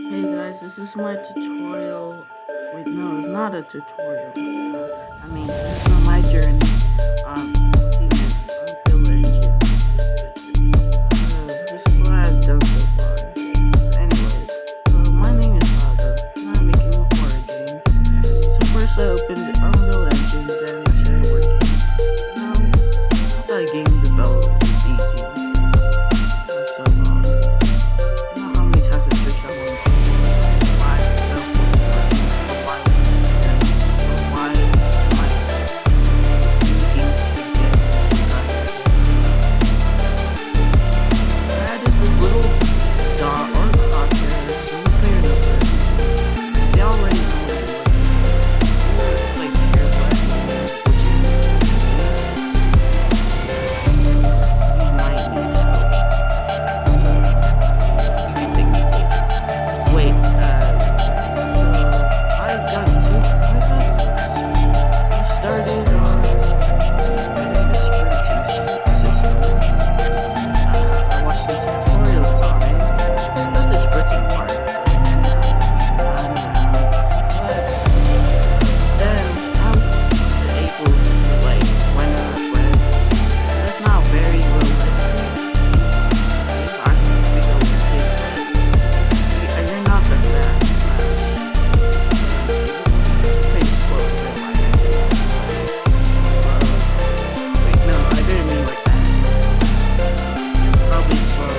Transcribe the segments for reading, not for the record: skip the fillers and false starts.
Hey guys, this is my tutorial. Wait, no, it's not a tutorial. This is on my journey completing Unreal Engine. This is what I've done so far. Anyways, so my name is Father, and I'm making a horror game. So first I opened Unreal Engine, then I started working. I thought game development was easy. So you know how many times I switched out one why why why am I thinking to that is this little dot or crosshair in the player number. They already know what it was. Like here, but you might need help. Wait, so I got two. I started on this sprinting system. I watched some tutorials on it. Not the sprinting part, but running around. But then I was able to like run on a web. That's not very realistic. I think it would take like, and you're not that fast. Pretty slow in real life. Wait, no, I didn't mean like that. You're probably slow.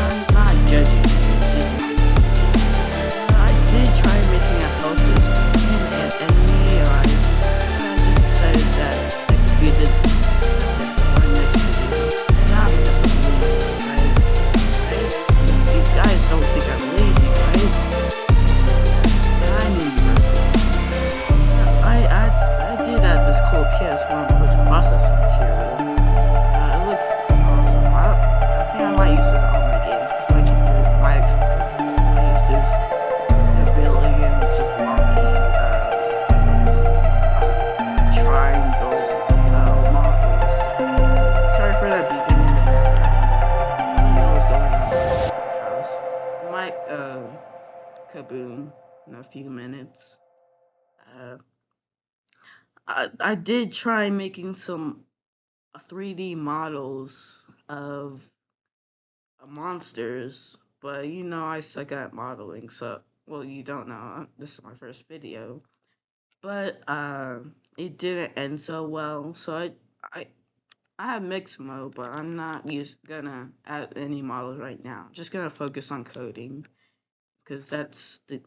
I'm not judging you. I did try making a house in an enemy AI. I just decided that I could be the one next to you. Not because I'm lazy, right? You guys don't think I'm lazy, right? I knew you were. I did add this cool PS1 which processing material. It looks awesome. I think I might use it on my game. So I can do my use this ability and just blocking triangle models. Sorry for that beeping. I don't know what's going on with the house. It might kaboom in a few minutes. Uh, I did try making some 3D models of monsters, but I suck at modeling, so well you don't know. This is my first video, but it didn't end so well. So I I have mixed mode, but I'm not gonna add any models right now. I'm just gonna focus on coding because that's the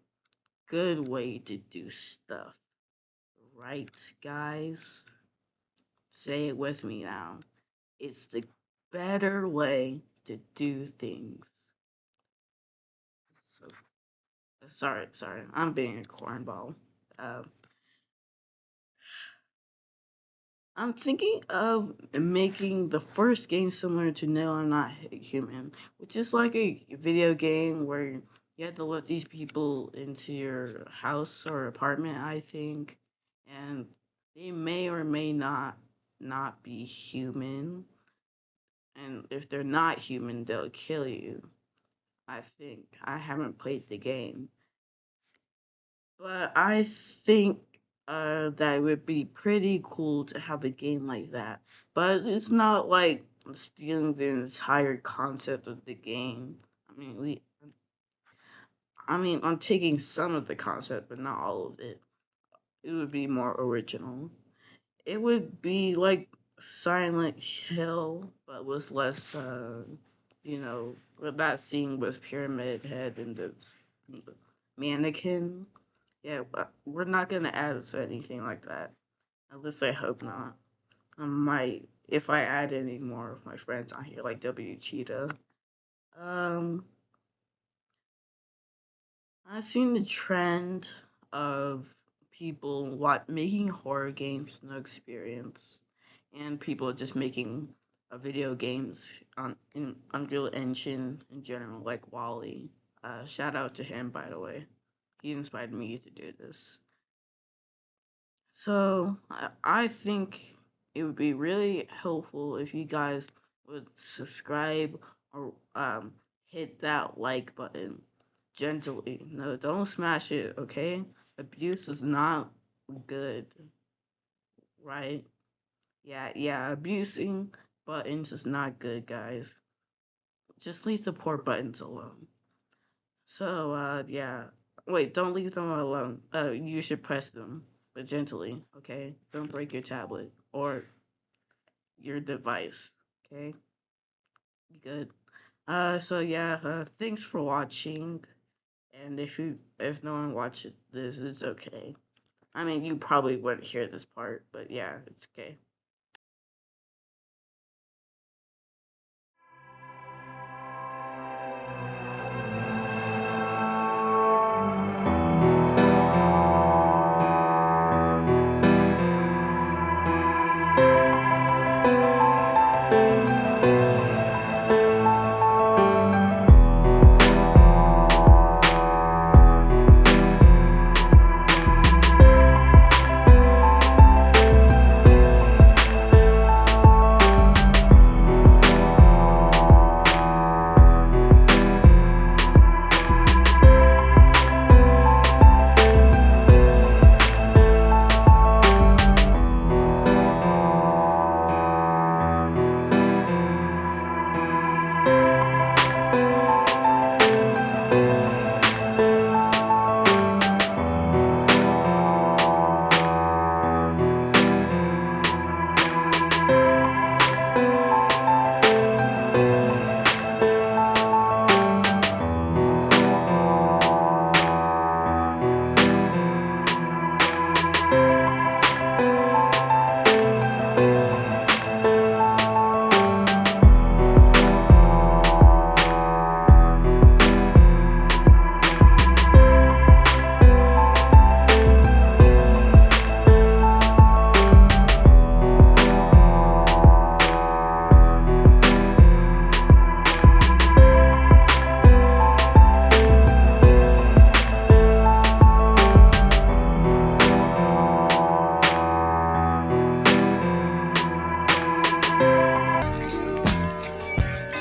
good way to do stuff, right, guys? Say it with me now. It's the better way to do things. So sorry, I'm being a cornball. Uh, I'm thinking of making the first game similar to No, I'm Not Human, which is like a video game where you have to let these people into your house or apartment, I think, and they may or may not be human, and if they're not human, they'll kill you. I think I haven't played the game, but I think that it would be pretty cool to have a game like that. But it's not like stealing the entire concept of the game. I mean, we, I'm taking some of the concept, but not all of it. It would be more original. It would be like Silent Hill, but with less, with that scene with Pyramid Head and the mannequin. Yeah, but we're not gonna add anything like that. At least I hope not. I might, if I add any more of my friends on here, like W Cheetah. Um, I've seen the trend of people making horror games no experience, and people just making video games in Unreal Engine in general, like Wally. Shout out to him, by the way. He inspired me to do this. So I think it would be really helpful if you guys would subscribe or hit that like button gently. No, don't smash it, okay? Abuse is not good, right? Yeah, abusing buttons is not good, guys. Just leave support buttons alone. So, yeah. Wait, don't leave them alone. You should press them, but gently, okay? Don't break your tablet or your device, okay? Good. So yeah, thanks for watching. And if no one watches this, it's okay. I mean, you probably wouldn't hear this part, but yeah, it's okay.